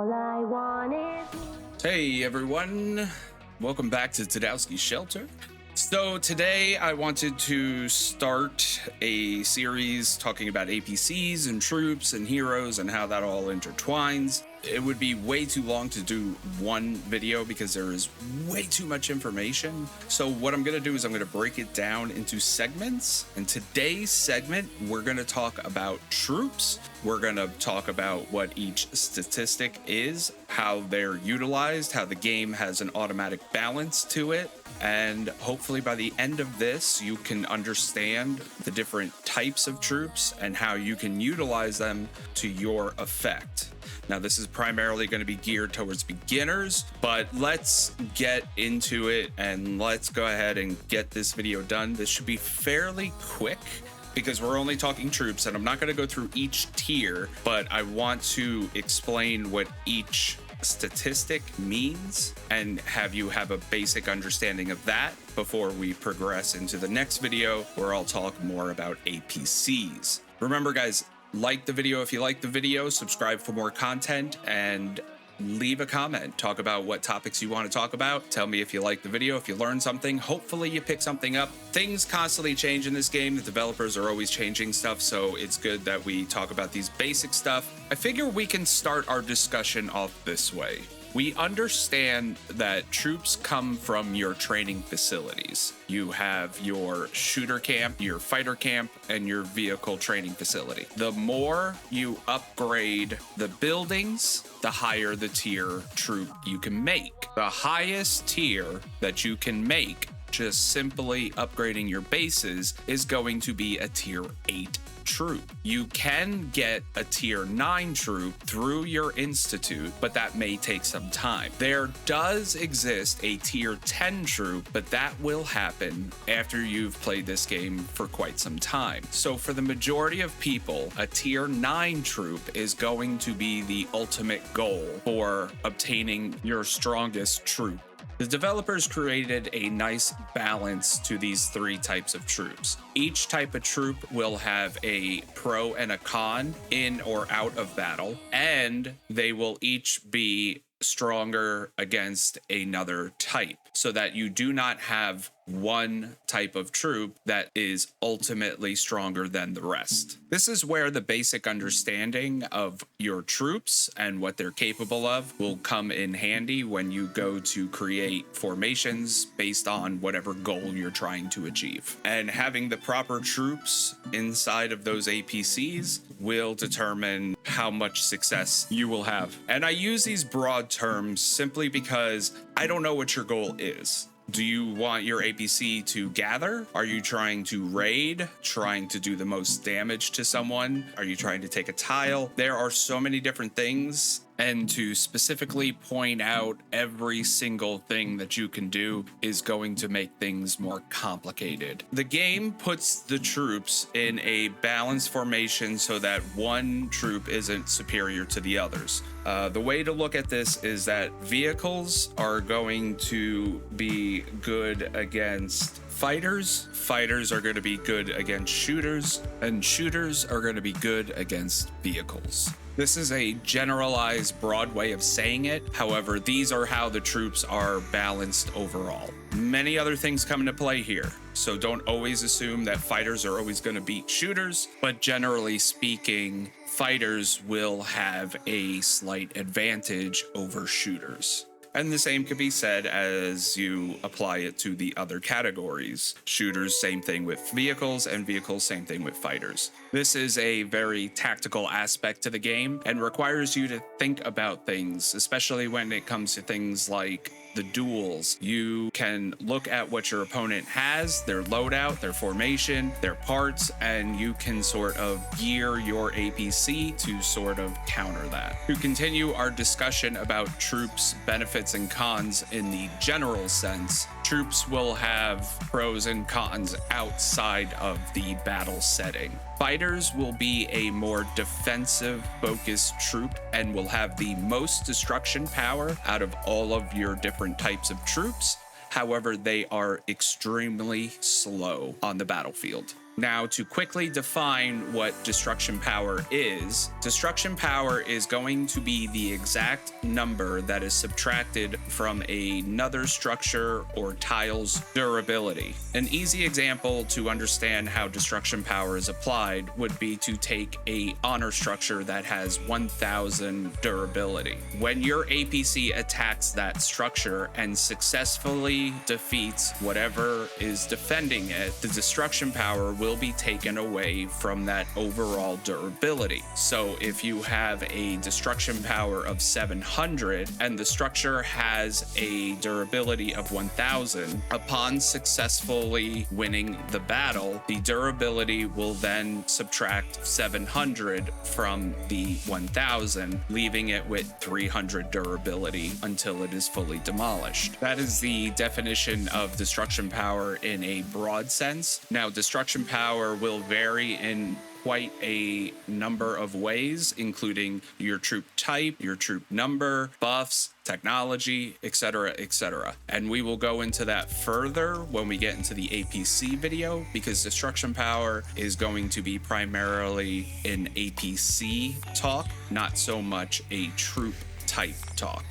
All I want is Hey everyone, welcome back to Tadowski Shelter. So today I wanted to start a series talking about APCs and troops and heroes and how that all intertwines. It would be way too long to do one video because there is way too much information. So what I'm going to do is I'm going to break it down into segments. In today's segment, we're going to talk about troops. We're going to talk about what each statistic is, how they're utilized, how the game has an automatic balance to it. And hopefully by the end of this, you can understand the different types of troops and how you can utilize them to your effect. Now, this is primarily going to be geared towards beginners, but let's get into it and let's go ahead and get this video done. This should be fairly quick because we're only talking troops, and I'm not going to go through each tier, but I want to explain what each statistic means and have you have a basic understanding of that before we progress into the next video where I'll talk more about APCs. Remember, guys, like the video if you like the video, subscribe for more content, and leave a comment. Talk about what topics you want to talk about. Tell me if you like the video, if you learned something. Hopefully you pick something up. Things constantly change in this game. The developers are always changing stuff, so it's good that we talk about these basic stuff. I figure we can start our discussion off this way. We understand that troops come from your training facilities. You have your shooter camp, your fighter camp, and your vehicle training facility. The more you upgrade the buildings, the higher the tier troop you can make. The highest tier that you can make, just simply upgrading your bases, is going to be a tier 8 troop. You can get a tier 9 troop through your institute, but that may take some time. There does exist a tier 10 troop, but that will happen after you've played this game for quite some time. So for the majority of people, a tier 9 troop is going to be the ultimate goal for obtaining your strongest troop. The developers created a nice balance to these three types of troops. Each type of troop will have a pro and a con in or out of battle, and they will each be stronger against another type, so that you do not have one type of troop that is ultimately stronger than the rest. This is where the basic understanding of your troops and what they're capable of will come in handy when you go to create formations based on whatever goal you're trying to achieve. And having the proper troops inside of those APCs will determine how much success you will have. And I use these broad terms simply because I don't know what your goal is. Do you want your APC to gather? Are you trying to raid? Trying to do the most damage to someone? Are you trying to take a tile? There are so many different things, and to specifically point out every single thing that you can do is going to make things more complicated. The game puts the troops in a balanced formation so that one troop isn't superior to the others. The way to look at this is that vehicles are going to be good against fighters, fighters are going to be good against shooters, and shooters are going to be good against vehicles. This is a generalized, broad way of saying it. However, these are how the troops are balanced overall. Many other things come into play here, so don't always assume that fighters are always going to beat shooters, but generally speaking, fighters will have a slight advantage over shooters. And the same could be said as you apply it to the other categories. Shooters, same thing with vehicles, and vehicles, same thing with fighters. This is a very tactical aspect to the game and requires you to think about things, especially when it comes to things like the duels. You can look at what your opponent has, their loadout, their formation, their parts, and you can sort of gear your APC to sort of counter that. To continue our discussion about troops, benefits, and cons in the general sense, troops will have pros and cons outside of the battle setting. Fighters will be a more defensive focused troop and will have the most destruction power out of all of your different types of troops. However, they are extremely slow on the battlefield. Now, to quickly define what destruction power is going to be the exact number that is subtracted from another structure or tile's durability. An easy example to understand how destruction power is applied would be to take a honor structure that has 1000 durability. When your APC attacks that structure and successfully defeats whatever is defending it, the destruction power will be taken away from that overall durability. So if you have a destruction power of 700 and the structure has a durability of 1000, upon successfully winning the battle, the durability will then subtract 700 from the 1000, leaving it with 300 durability until it is fully demolished. That is the definition of destruction power in a broad sense. Now, destruction power will vary in quite a number of ways, including your troop type, your troop number, buffs, technology, etc., etc. And we will go into that further when we get into the APC video, because destruction power is going to be primarily an APC talk, not so much a troop type talk.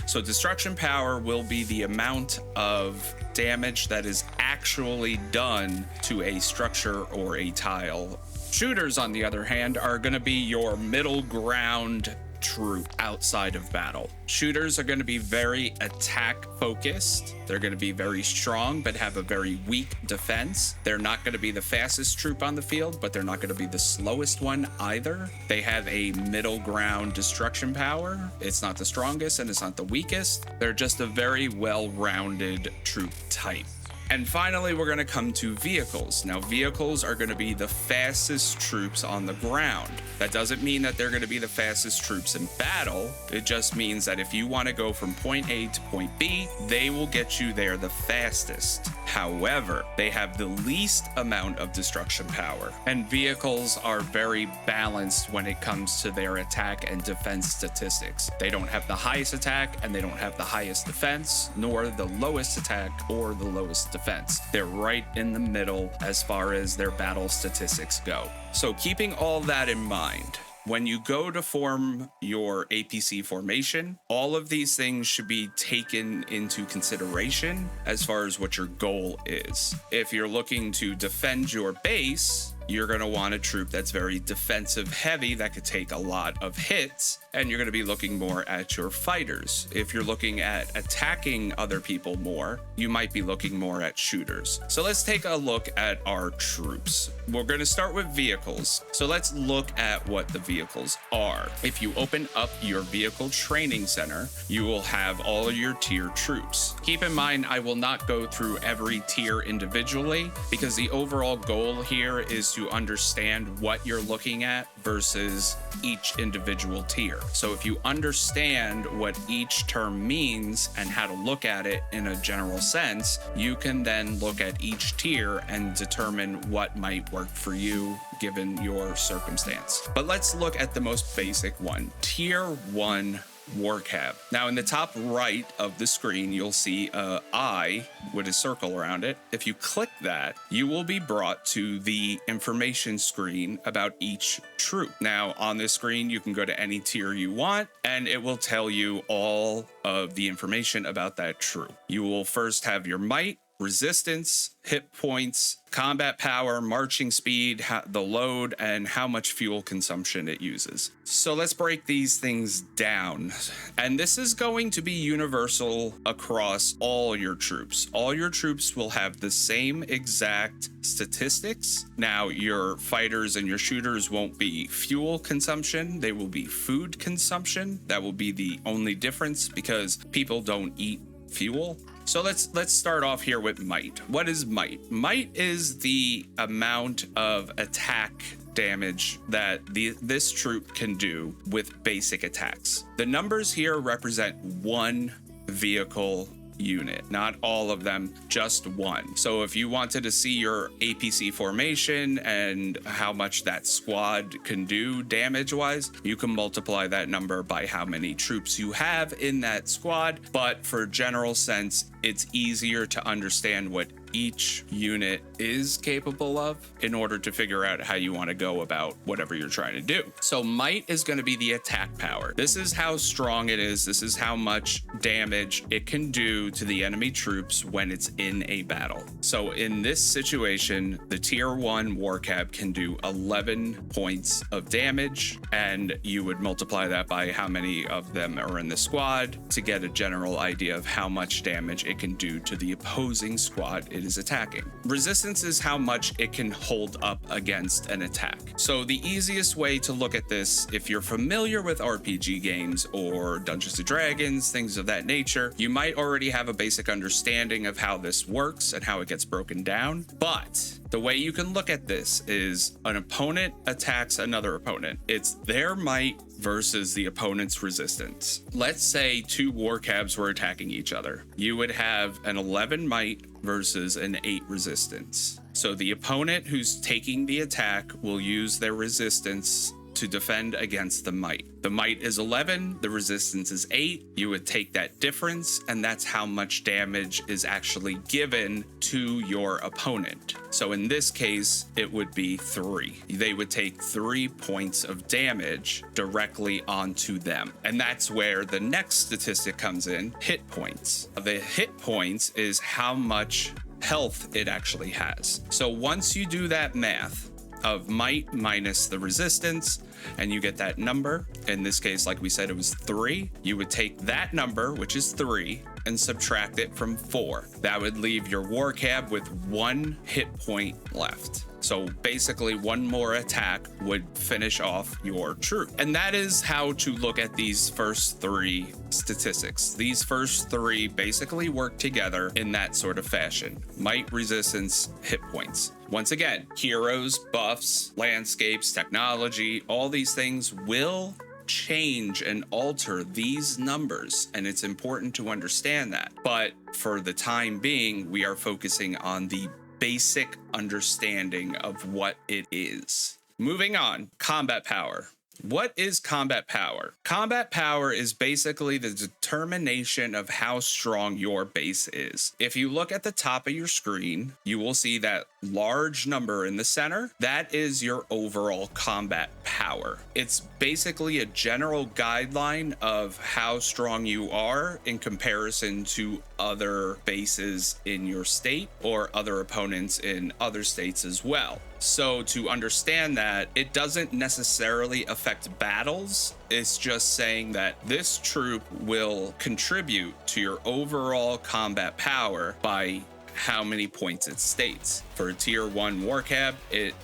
So destruction power will be the amount of damage that is actually done to a structure or a tile. Shooters, on the other hand, are going to be your middle ground troop outside of battle. Shooters are going to be very attack focused. They're going to be very strong, but have a very weak defense. They're not going to be the fastest troop on the field, but they're not going to be the slowest one either. They have a middle ground destruction power. It's not the strongest and it's not the weakest. They're just a very well-rounded troop type. And finally, we're going to come to vehicles. Now, vehicles are going to be the fastest troops on the ground. That doesn't mean that they're going to be the fastest troops in battle. It just means that if you want to go from point A to point B, they will get you there the fastest. However, they have the least amount of destruction power. And vehicles are very balanced when it comes to their attack and defense statistics. They don't have the highest attack and they don't have the highest defense, nor the lowest attack or the lowest defense. They're right in the middle as far as their battle statistics go. So keeping all that in mind, when you go to form your APC formation, all of these things should be taken into consideration as far as what your goal is. If you're looking to defend your base, you're going to want a troop that's very defensive heavy that could take a lot of hits, and you're going to be looking more at your fighters. If you're looking at attacking other people more, you might be looking more at shooters. So let's take a look at our troops. We're going to start with vehicles. So let's look at what the vehicles are. If you open up your vehicle training center, you will have all of your tier troops. Keep in mind, I will not go through every tier individually because the overall goal here is to understand what you're looking at versus each individual tier. So if you understand what each term means and how to look at it in a general sense, you can then look at each tier and determine what might work for you given your circumstance. But let's look at the most basic one, Tier 1 War Cab. Now in the top right of the screen, you'll see a eye with a circle around it. If you click that, you will be brought to the information screen about each troop. Now on this screen, you can go to any tier you want and it will tell you all of the information about that troop. You will first have your might, resistance, hit points, combat power, marching speed, the load, and how much fuel consumption it uses. So let's break these things down. And this is going to be universal across all your troops. All your troops will have the same exact statistics. Now, your fighters and your shooters won't be fuel consumption. They will be food consumption. That will be the only difference because people don't eat fuel. So let's start off here with might. What is might? Might is the amount of attack damage that this troop can do with basic attacks. The numbers here represent one vehicle unit, not all of them, just one. So if you wanted to see your APC formation and how much that squad can do damage wise, you can multiply that number by how many troops you have in that squad. But for general sense, it's easier to understand what each unit is capable of in order to figure out how you want to go about whatever you're trying to do. So might is going to be the attack power. This is how strong it is. This is how much damage it can do to the enemy troops when it's in a battle. So in this situation, the tier 1 war cab can do 11 points of damage, and you would multiply that by how many of them are in the squad to get a general idea of how much damage it can do to the opposing squad it is attacking. Resistance is how much it can hold up against an attack. So the easiest way to look at this, if you're familiar with RPG games or Dungeons and Dragons, things of that nature, you might already have a basic understanding of how this works and how it gets broken down. But the way you can look at this is an opponent attacks another opponent. It's their might versus the opponent's resistance. Let's say 2 war cabs were attacking each other. You would have an 11 might versus an 8 resistance. So the opponent who's taking the attack will use their resistance to defend against the might. The might is 11, the resistance is 8. You would take that difference, and that's how much damage is actually given to your opponent. So in this case, it would be 3. They would take 3 points of damage directly onto them. And that's where the next statistic comes in, hit points. The hit points is how much health it actually has. So once you do that math of might minus the resistance, and you get that number, in this case, like we said, it was 3, you would take that number, which is 3, and subtract it from 4. That would leave your war cab with 1 hit point left. So basically 1 more attack would finish off your troop. And that is how to look at these first 3 statistics. These first 3 basically work together in that sort of fashion. Might, resistance, hit points. Once again, heroes, buffs, landscapes, technology, all these things will change and alter these numbers, and it's important to understand that. But for the time being, we are focusing on the basic understanding of what it is. Moving on, combat power. What is combat power? Combat power is basically the determination of how strong your base is. If you look at the top of your screen, you will see that large number in the center. That is your overall combat power. It's basically a general guideline of how strong you are in comparison to other bases in your state or other opponents in other states as well. So to understand that, it doesn't necessarily affect battles. It's just saying that this troop will contribute to your overall combat power by how many points it states. For a tier 1 war cab, it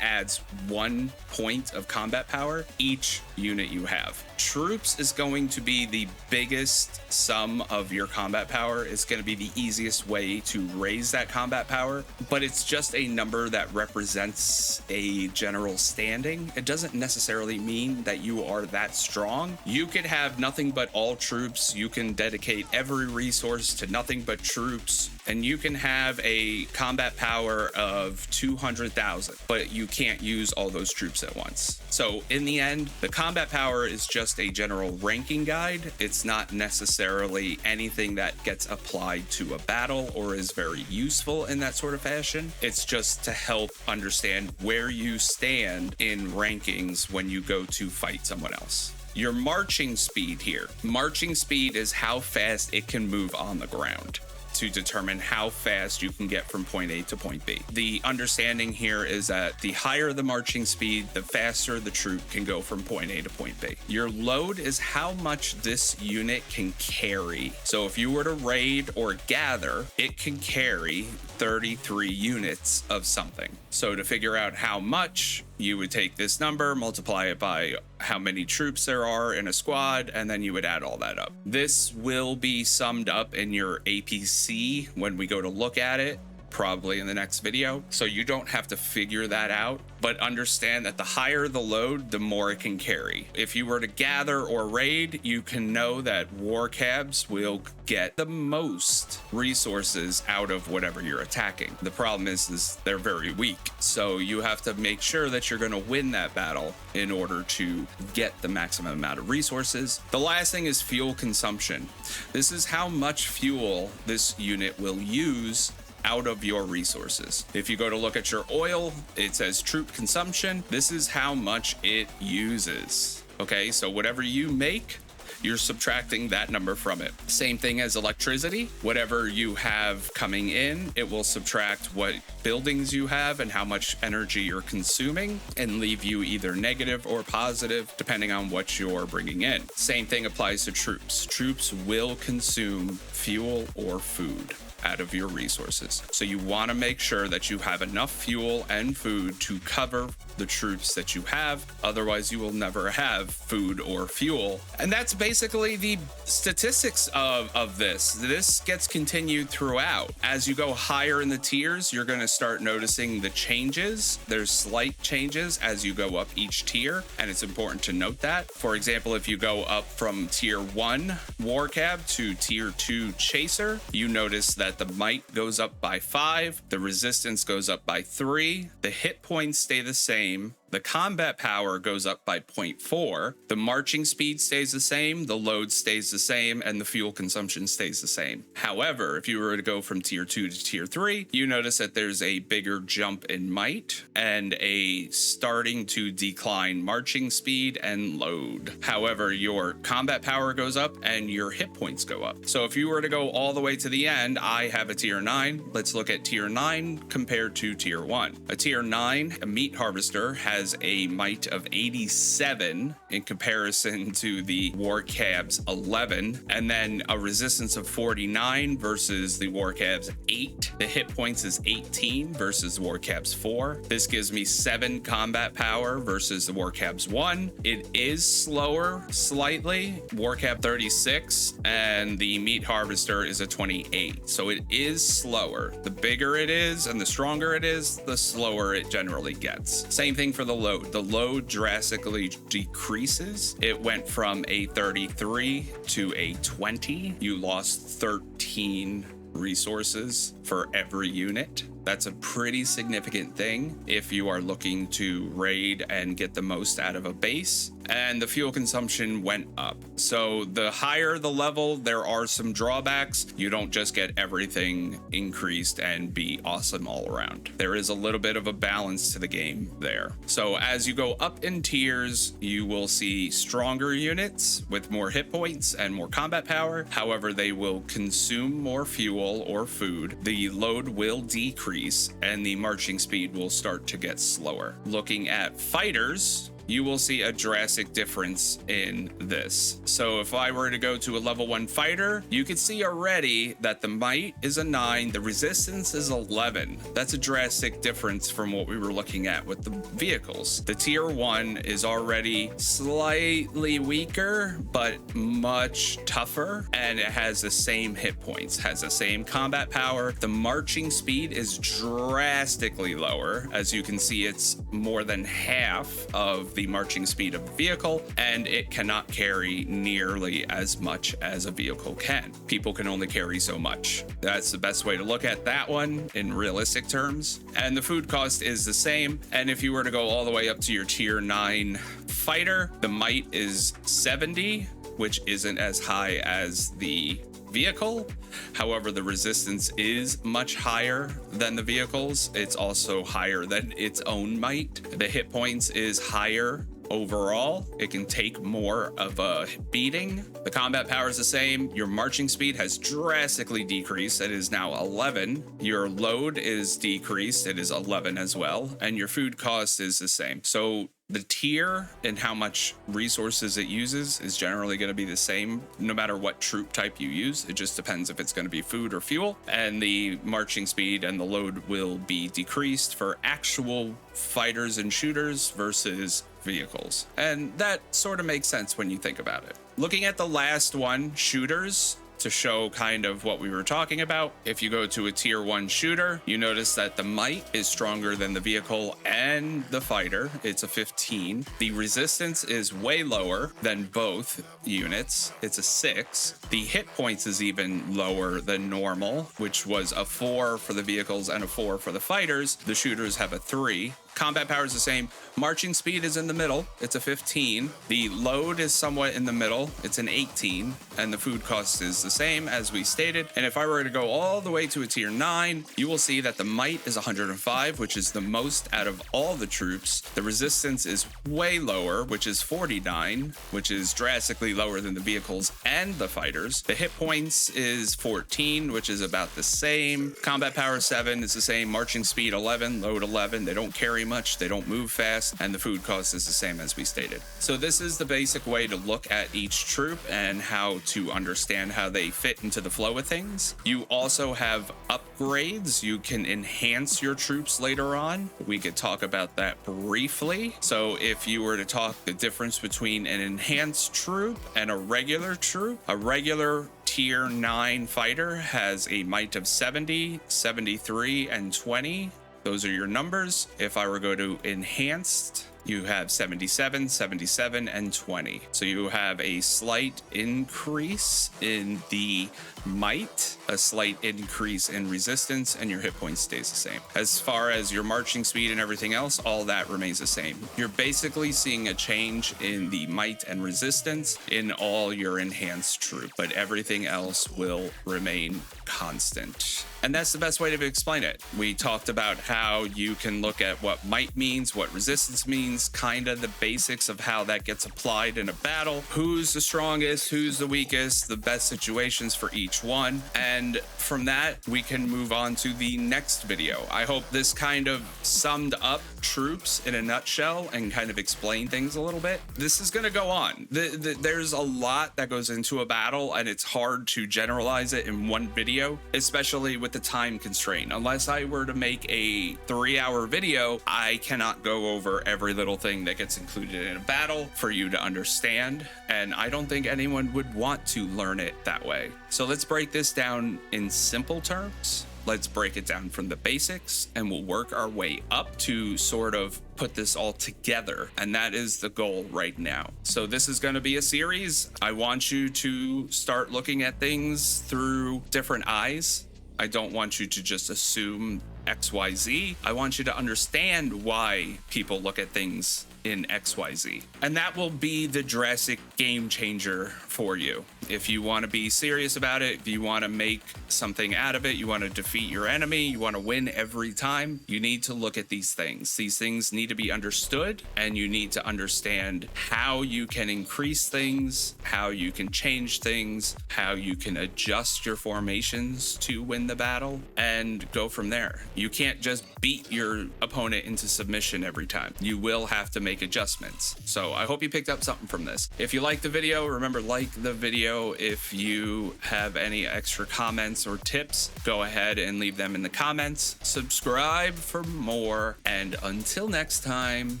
adds 1 point of combat power each unit you have. Troops is going to be the biggest sum of your combat power. It's going to be the easiest way to raise that combat power, but it's just a number that represents a general standing. It doesn't necessarily mean that you are that strong. You could have nothing but all troops. You can dedicate every resource to nothing but troops, and you can have a combat power of 200,000, but you can't use all those troops at once. So in the end, the combat power is just a general ranking guide. It's not necessarily anything that gets applied to a battle or is very useful in that sort of fashion. It's just to help understand where you stand in rankings when you go to fight someone else. Your marching speed here. Marching speed is how fast it can move on the ground, to determine how fast you can get from point A to point B. The understanding here is that the higher the marching speed, the faster the troop can go from point A to point B. Your load is how much this unit can carry. So if you were to raid or gather, it can carry 33 units of something. So to figure out how much, you would take this number, multiply it by how many troops there are in a squad, and then you would add all that up. This will be summed up in your APC when we go to look at it, probably in the next video. So you don't have to figure that out, but understand that the higher the load, the more it can carry. If you were to gather or raid, you can know that war cabs will get the most resources out of whatever you're attacking. The problem is they're very weak. So you have to make sure that you're going to win that battle in order to get the maximum amount of resources. The last thing is fuel consumption. This is how much fuel this unit will use out of your resources. If you go to look at your oil, it says troop consumption. This is how much it uses. Okay, so whatever you make, you're subtracting that number from it. Same thing as electricity. Whatever you have coming in, it will subtract what buildings you have and how much energy you're consuming and leave you either negative or positive depending on what you're bringing in. Same thing applies to troops. Troops will consume fuel or food out of your resources. So you want to make sure that you have enough fuel and food to cover the troops that you have. Otherwise, you will never have food or fuel. And that's basically the statistics of this. This gets continued throughout. As you go higher in the tiers, you're going to start noticing the changes. There's slight changes as you go up each tier, and it's important to note that. For example, if you go up from tier 1 War Cab to tier 2 Chaser, you notice that the might goes up by 5, the resistance goes up by 3, the hit points stay the same, the combat power goes up by 0.4, the marching speed stays the same, the load stays the same, and the fuel consumption stays the same. However, if you were to go from tier 2 to tier 3, you notice that there's a bigger jump in might and a starting to decline marching speed and load. However, your combat power goes up and your hit points go up. So if you were to go all the way to the end, I have a tier 9. Let's look at tier 9 compared to tier 1. A tier 9, a meat harvester, has a might of 87 in comparison to the War Cab's 11, and then a resistance of 49 versus the War Cab's 8. The hit points is 18 versus War Cab's 4. This gives me 7 combat power versus the War Cab's 1. It is slower slightly. War Cab 36 and the meat harvester is a 28. So it is slower. The bigger it is and the stronger it is, the slower it generally gets. Same thing for the load. The load drastically decreases. It went from a 33 to a 20. You lost 13 resources for every unit. That's a pretty significant thing if you are looking to raid and get the most out of a base. And the fuel consumption went up. So the higher the level, there are some drawbacks. You don't just get everything increased and be awesome all around. There is a little bit of a balance to the game there. So as you go up in tiers, you will see stronger units with more hit points and more combat power. However, they will consume more fuel or food. The load will decrease and the marching speed will start to get slower. Looking at fighters, you will see a drastic difference in this. So if I were to go to a level 1 fighter, you can see already that the might is a 9, the resistance is 11. That's a drastic difference from what we were looking at with the vehicles. The tier 1 is already slightly weaker, but much tougher, and it has the same hit points, has the same combat power. The marching speed is drastically lower. As you can see, it's more than half of the marching speed of a vehicle, and it cannot carry nearly as much as a vehicle can. People can only carry so much. That's the best way to look at that one in realistic terms. And the food cost is the same. And if you were to go all the way up to your tier 9 fighter, the might is 70, which isn't as high as the vehicle. However, the resistance is much higher than the vehicles. It's also higher than its own might. The hit points is higher overall. It can take more of a beating. The combat power is the same. Your marching speed has drastically decreased. It is now 11. Your load is decreased. It is 11 as well. And your food cost is the same. So the tier and how much resources it uses is generally going to be the same no matter what troop type you use. It just depends if it's going to be food or fuel. And the marching speed and the load will be decreased for actual fighters and shooters versus vehicles. And that sort of makes sense when you think about it. Looking at the last one, shooters, to show kind of what we were talking about. If you go to a tier 1 shooter, you notice that the might is stronger than the vehicle and the fighter. It's a 15. The resistance is way lower than both units. It's a 6. The hit points is even lower than normal, which was a 4 for the vehicles and a 4 for the fighters. The shooters have a 3. Combat power is the same. Marching speed is in the middle. It's a 15. The load is somewhat in the middle. It's an 18. And the food cost is the same as we stated. And if I were to go all the way to a tier 9, you will see that the might is 105, which is the most out of all the troops. The resistance is way lower, which is 49, which is drastically lower than the vehicles and the fighters. The hit points is 14, which is about the same. Combat power 7 is the same. Marching speed 11, load 11. They don't carry much. They don't move fast. And the food cost is the same as we stated. So this is the basic way to look at each troop and how to understand how they fit into the flow of things. You also have upgrades. You can enhance your troops later on. We could talk about that briefly. So if you were to talk the difference between an enhanced troop and a regular troop, a regular tier 9 fighter has a might of 70, 73, and 20. Those are your numbers. If I were to go to enhanced, you have 77, 77, and 20. So you have a slight increase in the might, a slight increase in resistance, and your hit points stays the same. As far as your marching speed and everything else, all that remains the same. You're basically seeing a change in the might and resistance in all your enhanced troop, but everything else will remain constant. And that's the best way to explain it. We talked about how you can look at what might means, what resistance means, kind of the basics of how that gets applied in a battle, who's the strongest, who's the weakest, the best situations for each one. And from that, we can move on to the next video. I hope this kind of summed up troops in a nutshell and kind of explained things a little bit. This is going to go on. There's a lot that goes into a battle, and it's hard to generalize it in one video, especially with the time constraint. Unless I were to make a 3-hour video, I cannot go over every little thing that gets included in a battle for you to understand, and I don't think anyone would want to learn it that way. So let's break this down in simple terms. Let's break it down from the basics, and we'll work our way up to sort of put this all together. And that is the goal right now. So this is going to be a series. I want you to start looking at things through different eyes. I don't want you to just assume XYZ. I want you to understand why people look at things in XYZ. And that will be the drastic game changer for you. If you want to be serious about it, if you want to make something out of it, you want to defeat your enemy, you want to win every time, you need to look at these things. These things need to be understood, and you need to understand how you can increase things, how you can change things, how you can adjust your formations to win the battle, and go from there. You can't just beat your opponent into submission every time. You will have to make adjustments. So I hope you picked up something from this. If you liked the video, remember, like the video. If you have any extra comments or tips, go ahead and leave them in the comments. Subscribe for more. And until next time,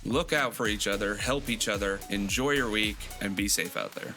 look out for each other, help each other, enjoy your week, and be safe out there.